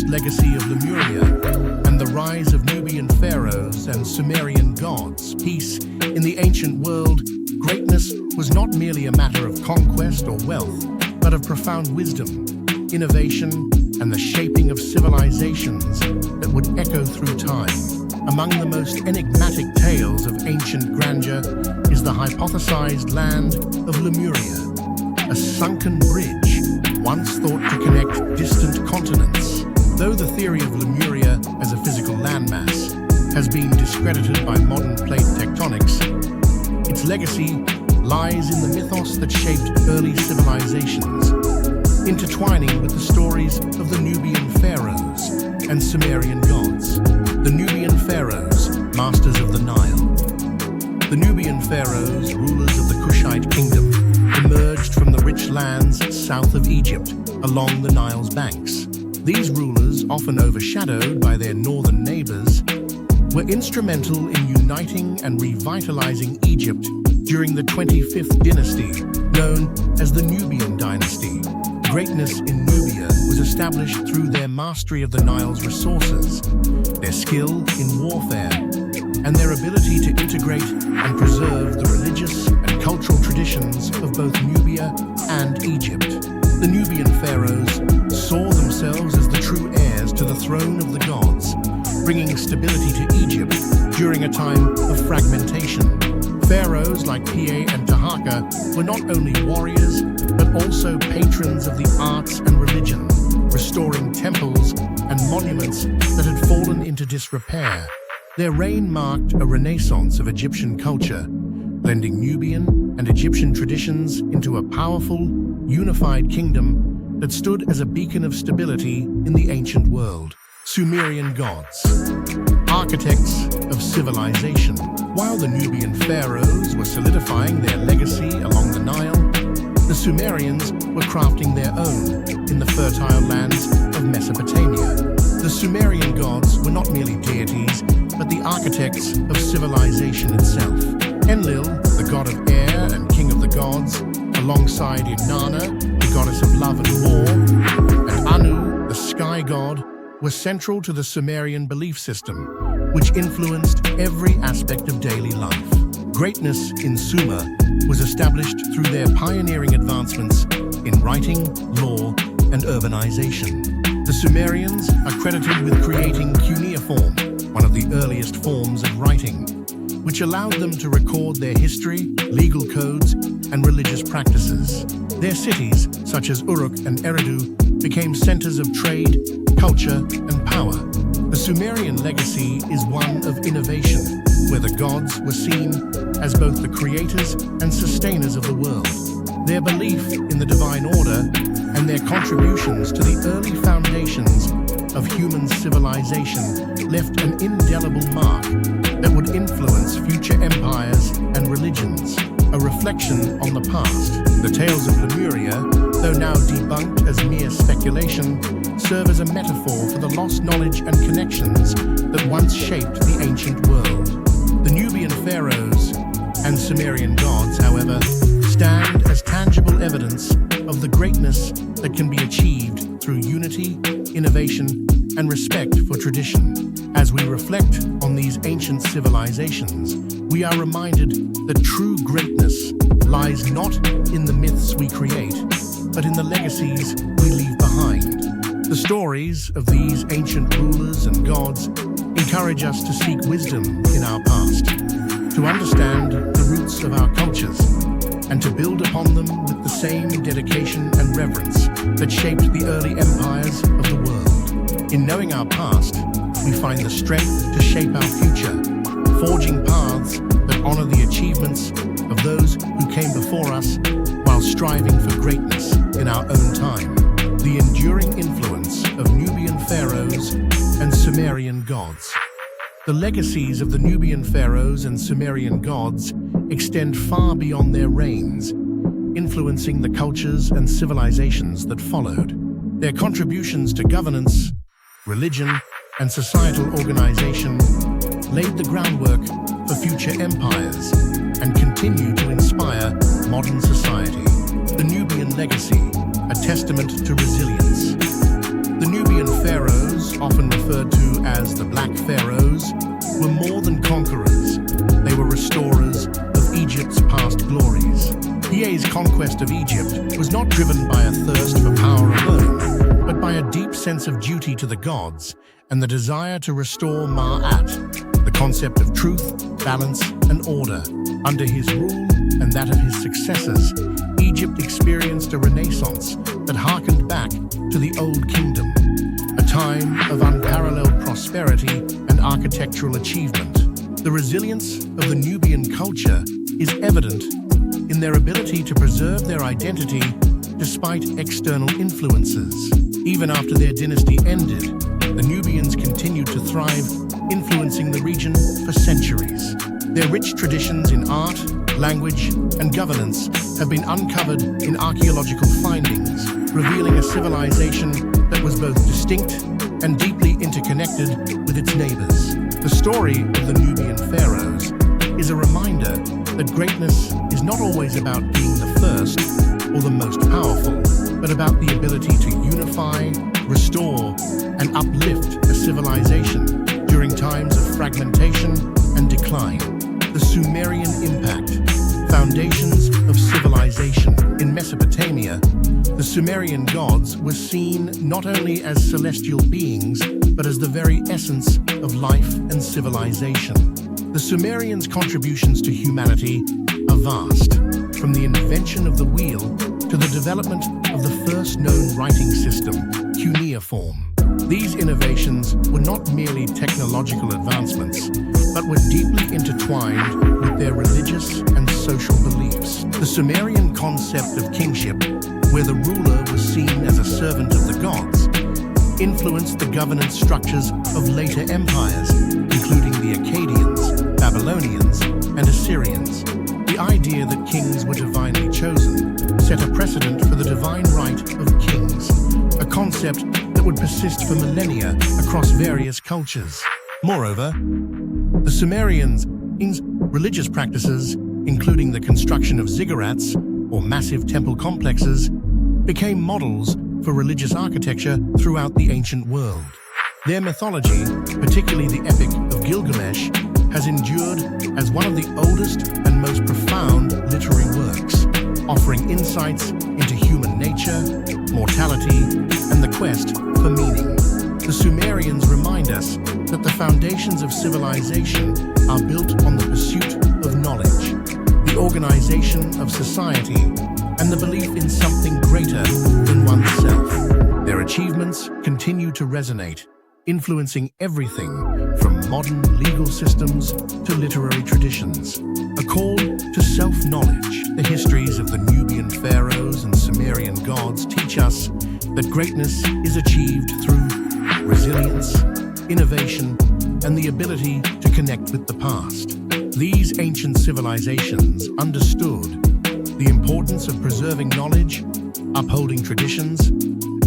legacy of Lemuria, and the rise of Nubian pharaohs and Sumerian gods. Peace in the ancient world, greatness was not merely a matter of conquest or wealth, but of profound wisdom, innovation, and the shaping of civilizations that would echo through time. Among the most enigmatic tales of ancient grandeur is the hypothesized land of Lemuria, a sunken bridge once thought to connect distant continents. Though the theory of Lemuria as a physical landmass has been discredited by modern plate tectonics, its legacy lies in the mythos that shaped early civilizations, intertwining with the stories of the Nubian pharaohs and Sumerian gods. The Nubian pharaohs, masters of the Nile. The Nubian pharaohs, rulers of the Kushite kingdom, emerged from the rich lands south of Egypt along the Nile's banks. These rulers, often overshadowed by their northern neighbors, were instrumental in uniting and revitalizing Egypt during the 25th dynasty, known as the Nubian dynasty. Greatness in Nubia was established through their mastery of the Nile's resources, their skill in warfare, and their ability to integrate and preserve the religious and cultural traditions of both Nubia and Egypt. The Nubian pharaohs saw themselves as the true heirs to the throne of the gods, bringing stability to Egypt during a time of fragmentation. Pharaohs like Pi and Tahaka were not only warriors, but also patrons of the arts and religion, restoring temples and monuments that had fallen into disrepair. Their reign marked a renaissance of Egyptian culture, blending Nubian and Egyptian traditions into a powerful, unified kingdom that stood as a beacon of stability in the ancient world. Sumerian gods, architects of civilization. While the Nubian pharaohs were solidifying their legacy along the Nile, the Sumerians were crafting their own in the fertile lands of Mesopotamia. The Sumerian gods were not merely deities, but the architects of civilization itself. Enlil, the god of air and king of the gods, alongside Inanna, the goddess of love and war, and Anu, the sky god, were central to the Sumerian belief system, which influenced every aspect of daily life. Greatness in Sumer was established through their pioneering advancements in writing, law, and urbanization. The Sumerians are credited with creating cuneiform, one of the earliest forms of writing, which allowed them to record their history, legal codes, and religious practices. Their cities, such as Uruk and Eridu, became centers of trade, culture, and power. The Sumerian legacy is one of innovation, where the gods were seen as both the creators and sustainers of the world. Their belief in the divine order and their contributions to the early foundations of human civilization left an indelible mark that would influence future empires and religions. A reflection on the past, the tales of Lemuria, though now debunked as mere speculation, serve as a metaphor for the lost knowledge and connections that once shaped the ancient world. The Nubian pharaohs and Sumerian gods, however, stand as tangible evidence of the greatness that can be achieved through unity, innovation, and respect for tradition. As we reflect on these ancient civilizations, we are reminded that true greatness lies not in the myths we create, but in the legacies we leave behind. The stories of these ancient rulers and gods encourage us to seek wisdom in our past, to understand the roots of our cultures, and to build upon them with the same dedication and reverence that shaped the early empires of the world. In knowing our past, we find the strength to shape our future, forging paths that honor the achievements of those who came before us while striving for greatness in our own time. The enduring influence of Nubian pharaohs and Sumerian gods. The legacies of the Nubian pharaohs and Sumerian gods extend far beyond their reigns, influencing the cultures and civilizations that followed. Their contributions to governance, religion, and societal organization laid the groundwork for future empires and continue to inspire modern society. The Nubian legacy, a testament to resilience. The Nubian pharaohs, often referred to as the Black Pharaohs, were more than conquerors. They were restorers of Egypt's past glories. Pharaoh's conquest of Egypt was not driven by a thirst for power alone, but by a deep sense of duty to the gods and the desire to restore Ma'at, the concept of truth, balance, and order. Under his rule and that of his successors, Egypt experienced a renaissance that harkened back to the Old Kingdom, a time of unparalleled prosperity and architectural achievement. The resilience of the Nubian culture is evident in their ability to preserve their identity despite external influences. Even after their dynasty ended, the Nubians continued to thrive, influencing the region for centuries. Their rich traditions in art, language, and governance have been uncovered in archaeological findings, revealing a civilization that was both distinct and deeply interconnected with its neighbors. The story of the Nubian pharaohs is a reminder that greatness is not always about being the first or the most powerful, but about the ability to unify, restore, and uplift a civilization during times of fragmentation and decline. The Sumerian impact. Foundations of civilization. In Mesopotamia, the Sumerian gods were seen not only as celestial beings, but as the very essence of life and civilization. The Sumerians' contributions to humanity are vast, from the invention of the wheel to the development of the first known writing system, cuneiform. These innovations were not merely technological advancements, but were deeply intertwined with their religious and social beliefs. The Sumerian concept of kingship, where the ruler was seen as a servant of the gods, influenced the governance structures of later empires, including the Akkadians, Babylonians, and Assyrians. The idea that kings were divinely chosen set a precedent for the divine right of kings, a concept that would persist for millennia across various cultures. Moreover, the Sumerians' religious practices, including the construction of ziggurats, or massive temple complexes, became models for religious architecture throughout the ancient world. Their mythology, particularly the Epic of Gilgamesh, has endured as one of the oldest and most profound literary works, offering insights into human nature, mortality, and the quest for meaning. The Sumerians remind us that the foundations of civilization are built on the pursuit of knowledge, the organization of society, and the belief in something greater than oneself. Their achievements continue to resonate, influencing everything from modern legal systems to literary traditions. A call to self-knowledge. The histories of the Nubian pharaohs and Sumerian gods teach us that greatness is achieved through resilience, innovation, and the ability to connect with the past. These ancient civilizations understood the importance of preserving knowledge, upholding traditions,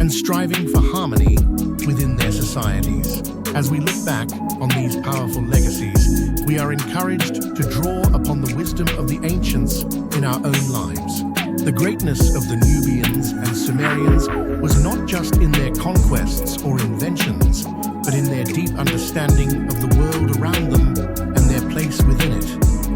and striving for harmony within their societies. As we look back on these powerful legacies, we are encouraged to draw upon the wisdom of the ancients in our own lives. The greatness of the Nubians and Sumerians was not just in their conquests or inventions, but in their deep understanding of the world around them and their place within it.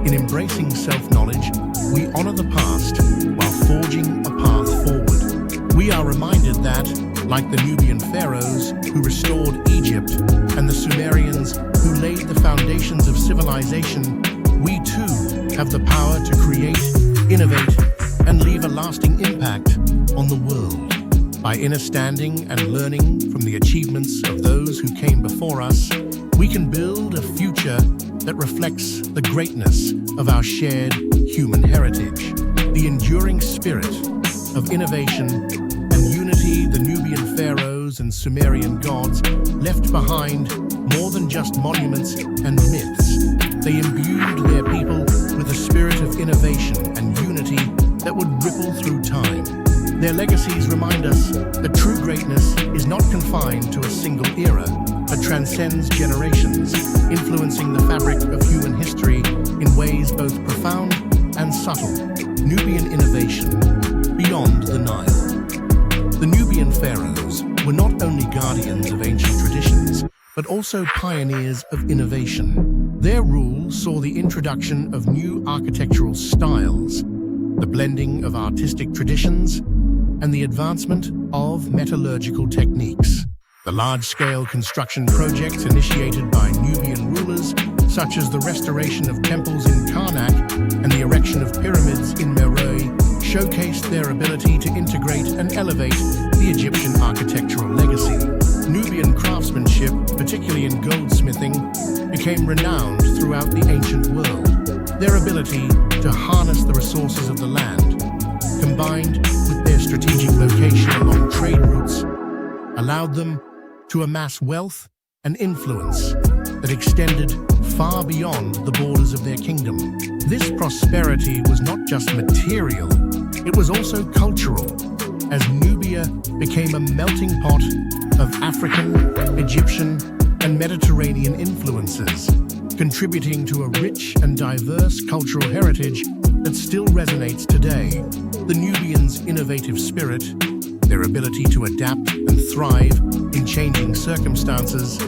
In embracing self-knowledge, we honor the past while forging a path forward. We are reminded that, like the Nubian pharaohs who restored Egypt and the Sumerians who laid the foundations of civilization, we too have the power to create, innovate, and leave a lasting impact on the world. By understanding and learning from the achievements of those who came before us, we can build a future that reflects the greatness of our shared human heritage. The enduring spirit of innovation and unity the Nubian pharaohs and Sumerian gods left behind more than just monuments and myths. They imbued their people with a spirit of innovation and unity that would ripple through time. Their legacies remind us that true greatness is not confined to a single era, but transcends generations, influencing the fabric of human history in ways both profound and subtle. Nubian innovation beyond the Nile. The Nubian pharaohs were not only guardians of ancient also pioneers of innovation. Their rule saw the introduction of new architectural styles, the blending of artistic traditions, and the advancement of metallurgical techniques. The large-scale construction projects initiated by Nubian rulers, such as the restoration of temples in Karnak and the erection of pyramids in Meroe, showcased their ability to integrate and elevate the Egyptian architectural legacy. Nubian craftsmanship, particularly in goldsmithing, became renowned throughout the ancient world. Their ability to harness the resources of the land, combined with their strategic location along trade routes, allowed them to amass wealth and influence that extended far beyond the borders of their kingdom. This prosperity was not just material, it was also cultural, as Nubia became a melting pot of African, Egyptian, and Mediterranean influences, contributing to a rich and diverse cultural heritage that still resonates today. The Nubians' innovative spirit, their ability to adapt and thrive in changing circumstances,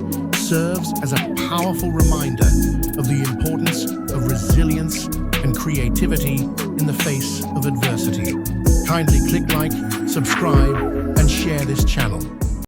serves as a powerful reminder of the importance of resilience and creativity in the face of adversity. Kindly click like, subscribe, and share this channel.